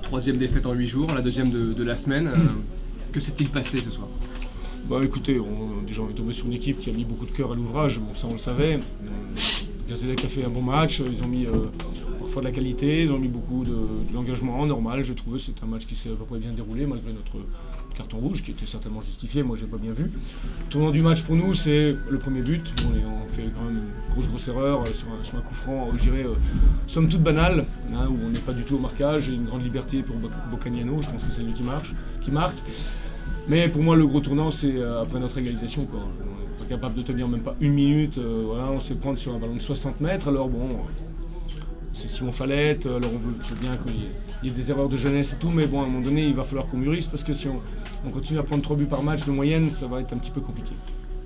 Troisième défaite en 8 jours, la deuxième de la semaine. Que s'est-il passé ce soir? Bah écoutez, déjà on est tombé sur une équipe qui a mis beaucoup de cœur à l'ouvrage, bon ça on le savait. Gazélec a fait un bon match, ils ont mis parfois de la qualité, ils ont mis beaucoup de l'engagement normal. J'ai trouvé que c'était un match qui s'est à peu près bien déroulé malgré notre carton rouge qui était certainement justifié, moi j'ai pas bien vu. Le tournant du match pour nous c'est le premier but. Bon, on fait quand même une grosse erreur sur un coup franc, je dirais, somme toute banale, hein, où on n'est pas du tout au marquage, et une grande liberté pour Boccagnano, je pense que c'est lui qui marque. Mais pour moi, le gros tournant, c'est après notre égalisation, quoi. On n'est pas capable de tenir même pas une minute. Voilà, on sait prendre sur un ballon de 60 mètres. Alors bon, c'est Simon Fallette. Alors je veux bien qu'il y ait des erreurs de jeunesse et tout, mais bon, à un moment donné, il va falloir qu'on mûrisse parce que si on continue à prendre 3 buts par match de moyenne, ça va être un petit peu compliqué.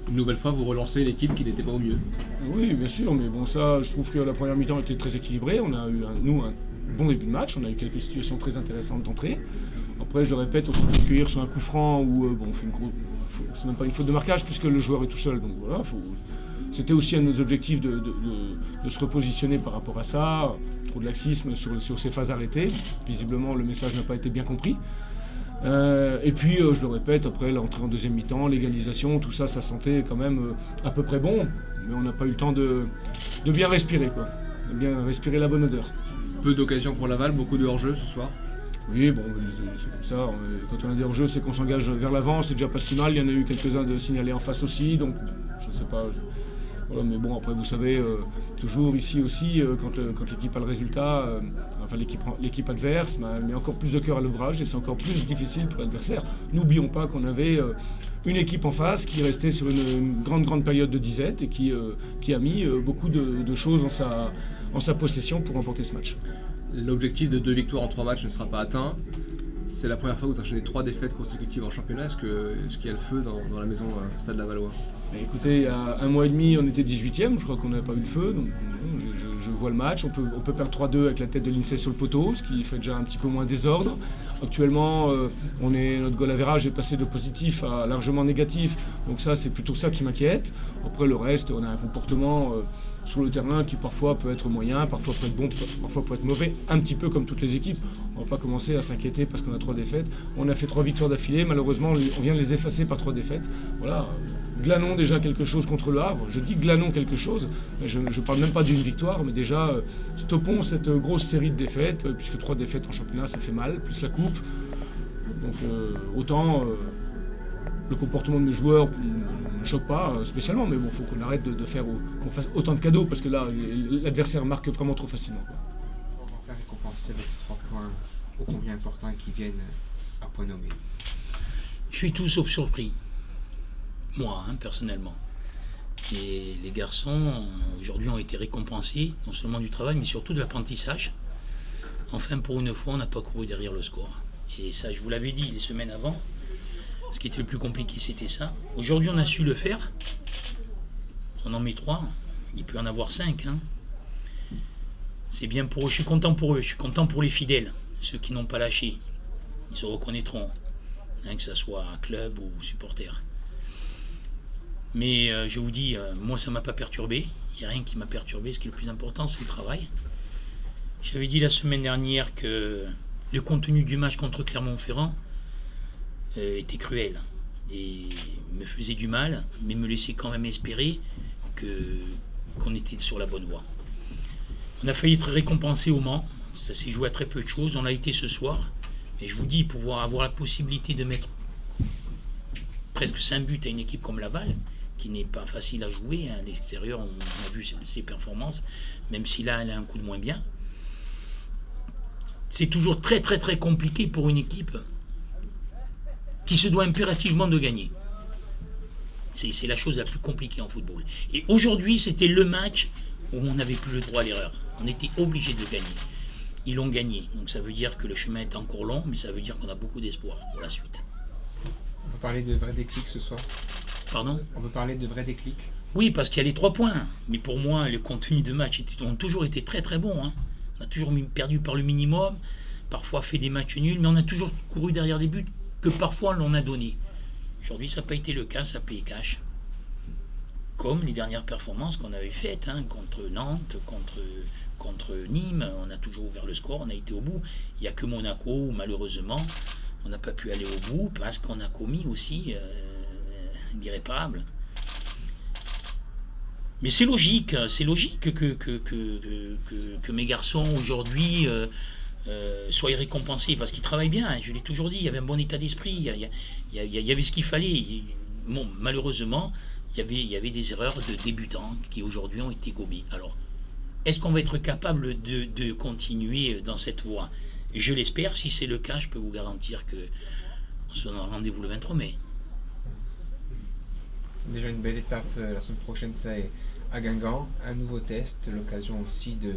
Une nouvelle fois, vous relancez l'équipe qui n'était pas au mieux. Oui, bien sûr, mais bon, ça, je trouve que la première mi-temps était très équilibrée. On a eu, un bon début de match. On a eu quelques situations très intéressantes d'entrée. Après, je le répète, on s'est fait cueillir sur un coup franc où on fait c'est même pas une faute de marquage puisque le joueur est tout seul. Donc voilà, c'était aussi un de nos objectifs de se repositionner par rapport à ça. Trop de laxisme sur ces phases arrêtées. Visiblement, le message n'a pas été bien compris. Et puis, je le répète, après l'entrée en deuxième mi-temps, l'égalisation, tout ça, ça sentait quand même à peu près bon. Mais on n'a pas eu le temps de bien respirer, quoi. De bien respirer la bonne odeur. Peu d'occasions pour Laval, beaucoup de hors-jeu ce soir. Oui, bon, c'est comme ça. Quand on a des hors-jeux, c'est qu'on s'engage vers l'avant, c'est déjà pas si mal. Il y en a eu quelques-uns de signalés en face aussi, donc je ne sais pas. Voilà, mais bon, après, vous savez, toujours ici aussi, quand l'équipe a le résultat, enfin l'équipe adverse met encore plus de cœur à l'ouvrage et c'est encore plus difficile pour l'adversaire. N'oublions pas qu'on avait une équipe en face qui restait sur une grande période de disette et qui a mis beaucoup de choses en sa possession pour remporter ce match. L'objectif de 2 victoires en 3 matchs ne sera pas atteint. C'est la première fois que vous enchaînez 3 défaites consécutives en championnat. Est-ce qu'il y a le feu dans la maison Stade Lavallois? Écoutez, il y a un mois et demi, on était 18e, je crois qu'on n'avait pas eu le feu. Donc je vois le match. On peut perdre 3-2 avec la tête de l'INSEE sur le poteau, ce qui fait déjà un petit peu moins désordre. Actuellement, notre goal average est passé de positif à largement négatif. Donc ça, c'est plutôt ça qui m'inquiète. Après, le reste, on a un comportement sur le terrain qui parfois peut être moyen, parfois peut être bon, parfois peut être mauvais, un petit peu comme toutes les équipes. On ne va pas commencer à s'inquiéter parce qu'on a 3 défaites. On a fait 3 victoires d'affilée, malheureusement on vient de les effacer par 3 défaites. Voilà. Glanons déjà quelque chose contre le Havre, je dis glanons quelque chose, je ne parle même pas d'une victoire, mais déjà stoppons cette grosse série de défaites, puisque 3 défaites en championnat ça fait mal, plus la coupe. Donc autant le comportement de mes joueurs ne me choque pas spécialement, mais bon, il faut qu'on arrête qu'on fasse autant de cadeaux, parce que là, l'adversaire marque vraiment trop facilement, quoi. On va faire récompenser avec ces 3 points ô combien importants qui viennent à point nommé. Je suis tout sauf surpris, moi, personnellement. Et les garçons, aujourd'hui, ont été récompensés, non seulement du travail, mais surtout de l'apprentissage. Enfin, pour une fois, on n'a pas couru derrière le score. Et ça, je vous l'avais dit les semaines avant. Ce qui était le plus compliqué, c'était ça. Aujourd'hui, on a su le faire. On en met 3. Il peut en avoir 5. C'est bien pour eux. Je suis content pour eux. Je suis content pour les fidèles. Ceux qui n'ont pas lâché. Ils se reconnaîtront. Que ce soit club ou supporter. Mais je vous dis, moi, ça ne m'a pas perturbé. Il n'y a rien qui m'a perturbé. Ce qui est le plus important, c'est le travail. J'avais dit la semaine dernière que le contenu du match contre Clermont-Ferrand était cruel et me faisait du mal, mais me laissait quand même espérer qu'on était sur la bonne voie. On a failli être récompensé au Mans, ça s'est joué à très peu de choses, on l'a été ce soir, mais je vous dis, pouvoir avoir la possibilité de mettre presque 5 buts à une équipe comme Laval, qui n'est pas facile à jouer, à l'extérieur on a vu ses performances, même si là elle a un coup de moins bien, c'est toujours très compliqué pour une équipe qui se doit impérativement de gagner. C'est la chose la plus compliquée en football. Et aujourd'hui, c'était le match où on n'avait plus le droit à l'erreur. On était obligé de gagner. Ils l'ont gagné. Donc ça veut dire que le chemin est encore long, mais ça veut dire qu'on a beaucoup d'espoir pour la suite. On peut parler de vrais déclics ce soir. Pardon ? On peut parler de vrais déclics. Oui, parce qu'il y a les 3 points. Mais pour moi, le contenu de match ont toujours été très bons. On a toujours perdu par le minimum, parfois fait des matchs nuls, mais on a toujours couru derrière des buts que parfois l'on a donné. Aujourd'hui, ça n'a pas été le cas, ça paye cash. Comme les dernières performances qu'on avait faites, contre Nantes, contre contre Nîmes, on a toujours ouvert le score, on a été au bout. Il n'y a que Monaco où malheureusement on n'a pas pu aller au bout parce qu'on a commis aussi l'irréparable. Mais c'est logique que mes garçons aujourd'hui soient récompensés parce qu'ils travaillent bien. Je l'ai toujours dit, il y avait un bon état d'esprit, il y avait ce qu'il fallait. Bon, malheureusement, il y avait des erreurs de débutants qui aujourd'hui ont été gommées. Alors, est-ce qu'on va être capable de continuer dans cette voie? Je l'espère. Si c'est le cas, je peux vous garantir qu'on se donnera rendez-vous le 23 mai. Déjà une belle étape la semaine prochaine, c'est à Guingamp, un nouveau test, l'occasion aussi de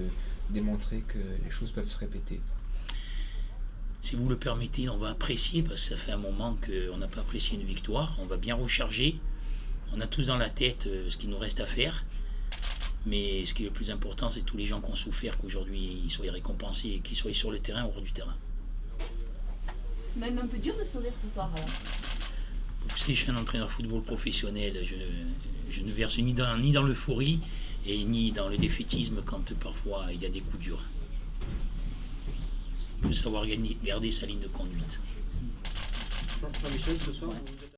démontrer que les choses peuvent se répéter. Si vous le permettez, on va apprécier, parce que ça fait un moment qu'on n'a pas apprécié une victoire, on va bien recharger, on a tous dans la tête ce qu'il nous reste à faire, mais ce qui est le plus important, c'est tous les gens qui ont souffert, qu'aujourd'hui ils soient récompensés et qu'ils soient sur le terrain ou hors du terrain. C'est même un peu dur de sourire ce soir. Vous savez, je suis un entraîneur football professionnel, je ne verse ni dans l'euphorie et ni dans le défaitisme quand parfois il y a des coups durs. Il faut savoir garder sa ligne de conduite. Jean-Michel, ce soir, vous êtes